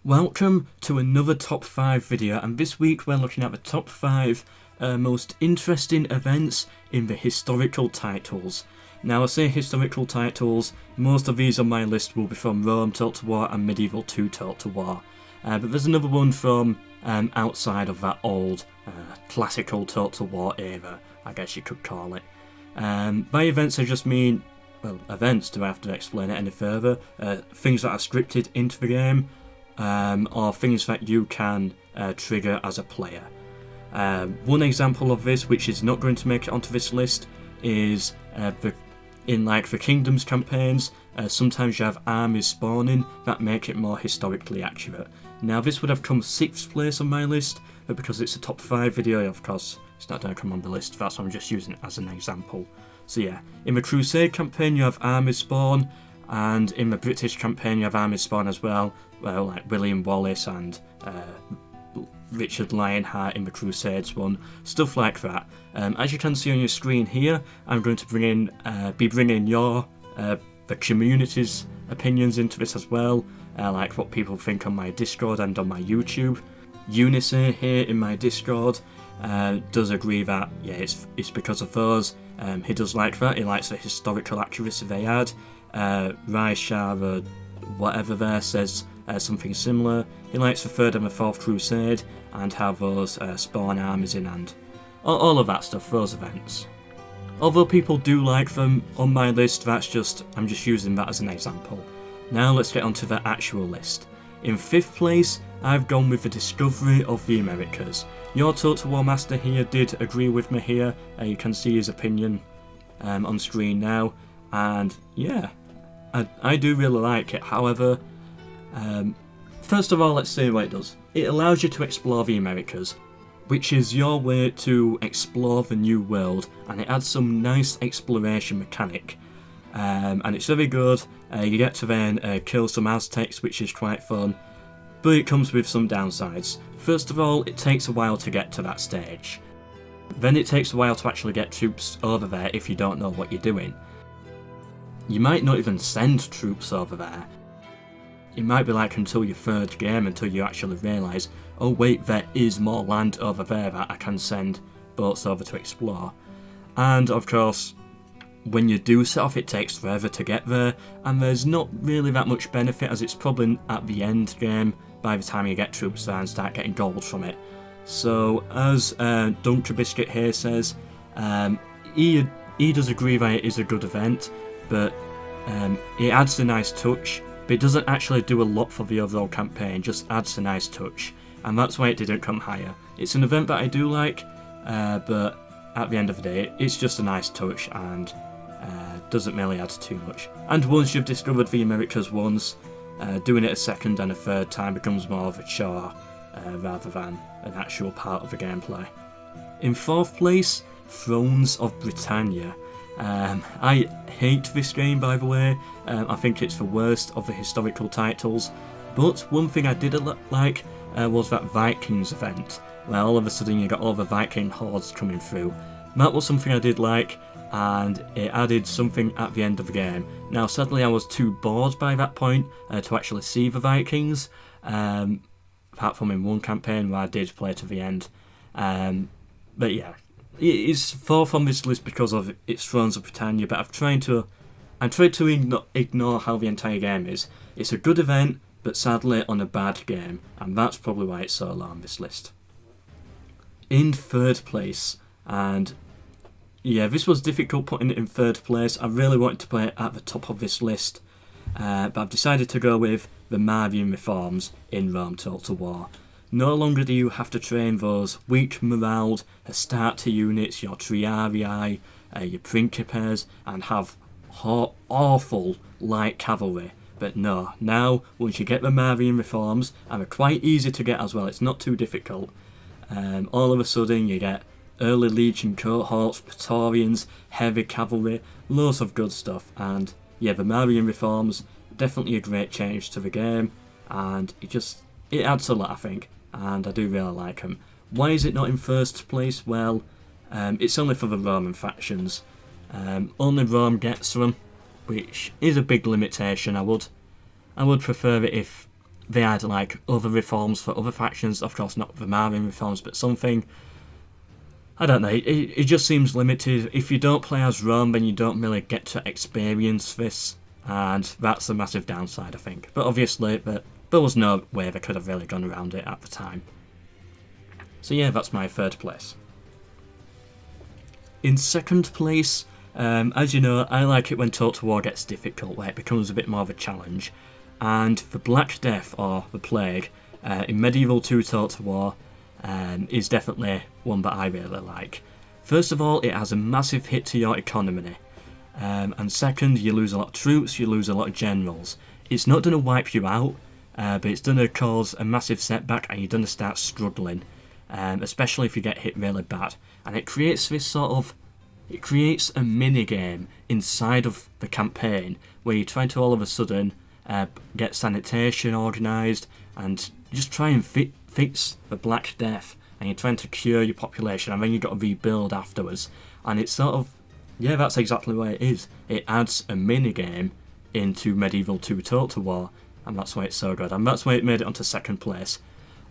Welcome to another top 5 video, and this week we're looking at the top 5 most interesting events in the historical titles. Now I say historical titles, most of these on my list will be from Rome Total War and Medieval 2 Total War. But there's another one from outside of that old classical Total War era, I guess you could call it. By events I just mean, well, events, do I have to explain it any further? Things that are scripted into the game, or things that you can trigger as a player. One example of this, which is not going to make it onto this list, is in the Kingdoms campaigns, sometimes you have armies spawning that make it more historically accurate. Now this would have come 6th place on my list, but because it's a top 5 video, of course, it's not going to come on the list, that's why I'm just using it as an example. So yeah, in the Crusade campaign you have armies spawn, and in the British campaign you have armies spawn as well, like William Wallace and Richard Lionheart in the Crusades one, stuff like that. As you can see on your screen here, I'm going to be bringing the community's opinions into this as well, like what people think on my Discord and on my YouTube. Eunice here in my Discord does agree that yeah, it's because of those. He does like that. He likes the historical accuracy they add. Raishar, whatever there, says something similar. He likes the 3rd and the 4th Crusade and how those spawn armies in and all of that stuff, those events. Although people do like them on my list, I'm just using that as an example. Now let's get onto the actual list. In 5th place, I've gone with the discovery of the Americas. Your Total War Master here did agree with me here. You can see his opinion on screen now, and yeah, I do really like it. However, first of all, let's say what it does. It allows you to explore the Americas, which is your way to explore the new world, and it adds some nice exploration mechanic. And it's very good. You get to then kill some Aztecs, which is quite fun, but it comes with some downsides. First of all, it takes a while to get to that stage. Then it takes a while to actually get troops over there if you don't know what you're doing. You might not even send troops over there. It might be like until your 3rd game, until you actually realise, oh wait, there is more land over there that I can send boats over to explore. And of course, when you do set off, it takes forever to get there, and there's not really that much benefit, as it's probably at the end game by the time you get troops there and start getting gold from it. So as Dunker Biscuit here says, he does agree that it is a good event, but it adds a nice touch, but it doesn't actually do a lot for the overall campaign, just adds a nice touch, and that's why it didn't come higher. It's an event that I do like, but at the end of the day, it's just a nice touch and doesn't really add too much. And once you've discovered the Americas once, doing it a 2nd and a 3rd time becomes more of a chore rather than an actual part of the gameplay. In 4th place, Thrones of Britannia. I hate this game, by the way. I think it's the worst of the historical titles, but one thing I did like was that Vikings event, where all of a sudden you got all the Viking hordes coming through. That was something I did like, and it added something at the end of the game. Now sadly I was too bored by that point to actually see the Vikings, apart from in one campaign where I did play to the end. But yeah, it's 4th on this list because of its Thrones of Britannia, but I've tried to ignore how the entire game is. It's a good event, but sadly on a bad game, and that's probably why it's so low on this list. In 3rd place, and yeah, this was difficult putting it in 3rd place. I really wanted to play it at the top of this list, but I've decided to go with the Marian reforms in Rome Total War. No longer do you have to train those weak moraled Hastati units, your Triarii, your Principes, and have awful light cavalry. But no, now once you get the Marian reforms, and they're quite easy to get as well, it's not too difficult, all of a sudden you get early legion cohorts, Praetorians, heavy cavalry, loads of good stuff. And yeah, the Marian reforms, definitely a great change to the game, and it adds a lot, I think, and I do really like them. Why is it not in 1st place? Well, it's only for the Roman factions. Only Rome gets them, which is a big limitation. I would prefer it if they had like other reforms for other factions, of course not the Marine reforms, but something. I don't know, it just seems limited. If you don't play as Rome, then you don't really get to experience this, and that's a massive downside, I think. But obviously, there was no way they could have really gone around it at the time. So yeah, that's my third place. In second place, as you know, I like it when Total War gets difficult, where it becomes a bit more of a challenge. And the Black Death, or the Plague, in Medieval 2 Total War, is definitely one that I really like. First of all, it has a massive hit to your economy. And second, you lose a lot of troops, you lose a lot of generals. It's not going to wipe you out, but it's going to cause a massive setback and you're going to start struggling. Especially if you get hit really bad. And it creates this sort of... It creates a mini-game inside of the campaign where you try to all of a sudden get sanitation organised and just try and fix the Black Death, and you're trying to cure your population, and then you've got to rebuild afterwards. And it's sort of... Yeah, that's exactly what it is. It adds a mini-game into Medieval 2 Total War, and that's why it's so good. And that's why it made it onto second place.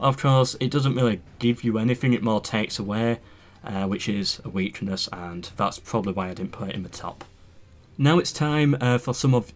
Of course, it doesn't really give you anything, it more takes away, which is a weakness, and that's probably why I didn't put it in the top. Now it's time for some of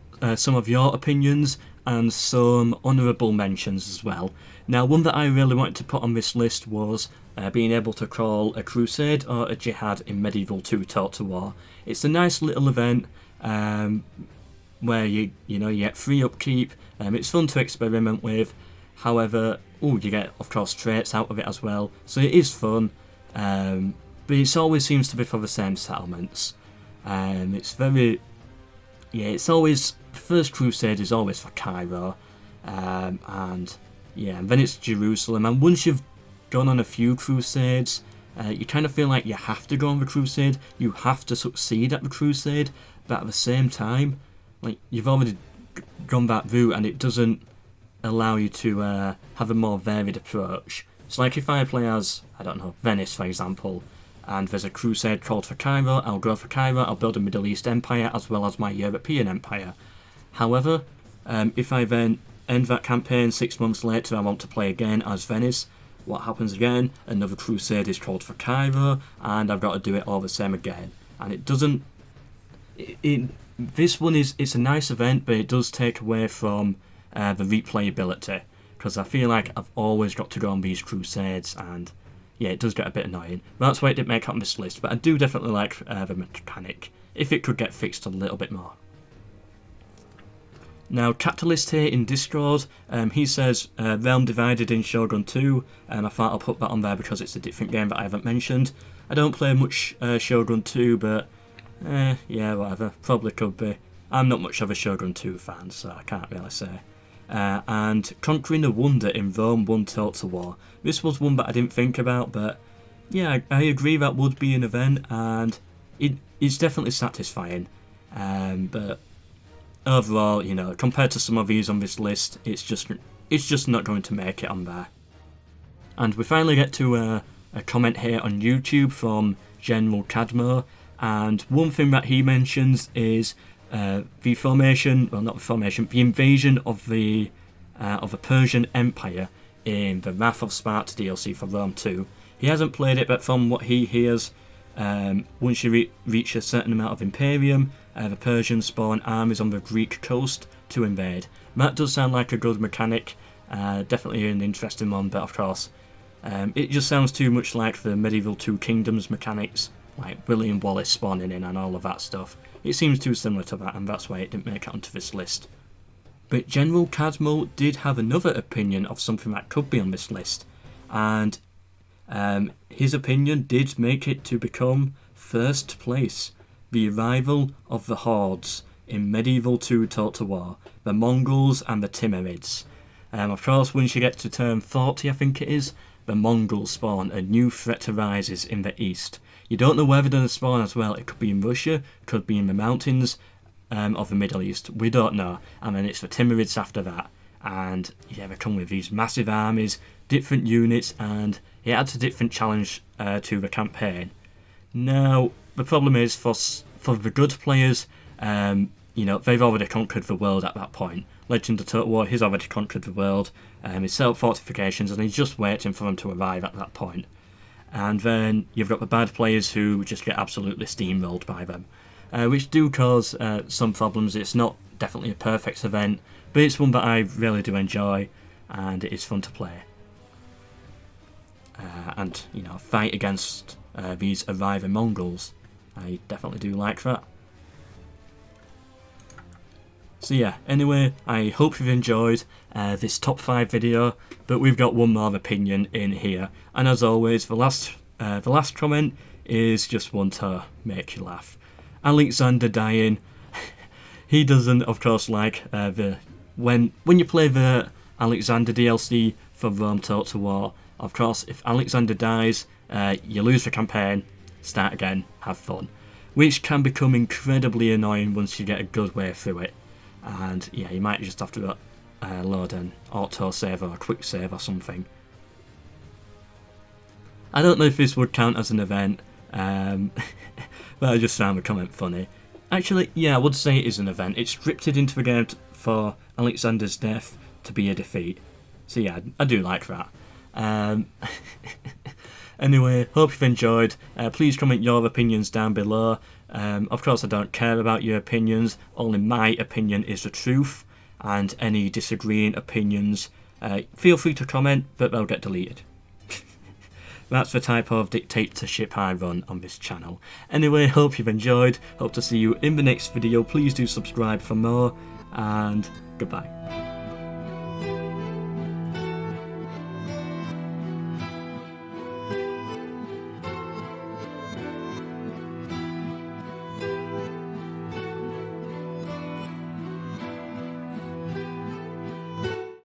your opinions and some honourable mentions as well. Now, one that I really wanted to put on this list was being able to call a crusade or a jihad in Medieval 2 Total War. It's a nice little event where you get free upkeep. It's fun to experiment with. However, you get, of course, traits out of it as well, so it is fun, but it always seems to be for the same settlements. It's always, the first crusade is always for Cairo, and then it's Jerusalem, and once you've gone on a few crusades, you kind of feel like you have to go on the crusade, you have to succeed at the crusade, but at the same time, like, you've already gone that route and it doesn't allow you to have a more varied approach. So like if I play as, I don't know, Venice for example, and there's a crusade called for Cairo, I'll go for Cairo, I'll build a Middle East empire as well as my European empire. However, if I then end that campaign 6 months later, I want to play again as Venice, what happens again? Another crusade is called for Cairo, and I've got to do it all the same again. And it doesn't... This one it's a nice event, but it does take away from the replayability, because I feel like I've always got to go on these crusades, and yeah, it does get a bit annoying. But that's why it didn't make it on this list, but I do definitely like the mechanic, if it could get fixed a little bit more. Now, Catalyst here in Discord, he says Realm Divided in Shogun 2, I thought I'll put that on there because it's a different game that I haven't mentioned. I don't play much Shogun 2, but yeah, whatever, probably could be. I'm not much of a Shogun 2 fan, so I can't really say. And Conquering a Wonder in Rome 1 Total War. This was one that I didn't think about, but yeah, I agree that would be an event, and it's definitely satisfying. But overall, compared to some of these on this list, it's just not going to make it on there. And we finally get to a comment here on YouTube from General Cadmo, and one thing that he mentions is the invasion of the Persian Empire in the Wrath of Sparta DLC for Rome 2. He hasn't played it, but from what he hears, once you reach a certain amount of Imperium, the Persians spawn armies on the Greek coast to invade. That does sound like a good mechanic, definitely an interesting one, but of course, it just sounds too much like the Medieval 2 Kingdoms mechanics, like William Wallace spawning in and all of that stuff. It seems too similar to that, and that's why it didn't make it onto this list. But General Cadmo did have another opinion of something that could be on this list, and his opinion did make it to become first place. The arrival of the hordes in Medieval 2 Total War, the Mongols and the Timurids. Of course, once you get to turn 40, I think it is, the Mongols spawn, a new threat arises in the east. You don't know where they're going to spawn as well. It could be in Russia, it could be in the mountains of the Middle East. We don't know. And then it's the Timurids after that. And yeah, they come with these massive armies, different units, and it adds a different challenge to the campaign. Now, the problem is, for the good players, you know, they've already conquered the world at that point. Legend of Total War, he's already conquered the world. He's set up fortifications and he's just waiting for them to arrive at that point. And then you've got the bad players who just get absolutely steamrolled by them, which do cause some problems. It's not definitely a perfect event, but it's one that I really do enjoy, and it is fun to play. And, you know, fight against these arriving Mongols. I definitely do like that. So yeah, anyway, I hope you've enjoyed this top 5 video, but we've got one more opinion in here. And as always, the last comment is just one to make you laugh. Alexander dying. He doesn't, of course, like when you play the Alexander DLC for Rome Total War. Of course, if Alexander dies, you lose the campaign, start again, have fun, which can become incredibly annoying once you get a good way through it. And yeah, you might just have to load an auto save or a quick save or something. I don't know if this would count as an event, but I just found the comment funny. Actually, yeah, I would say it is an event. It's scripted into the game for Alexander's death to be a defeat. So yeah, I do like that. Anyway, hope you've enjoyed. Please comment your opinions down below. Of course, I don't care about your opinions. Only my opinion is the truth. And any disagreeing opinions, feel free to comment, but they'll get deleted. That's the type of dictatorship I run on this channel. Anyway, hope you've enjoyed. Hope to see you in the next video. Please do subscribe for more. And goodbye.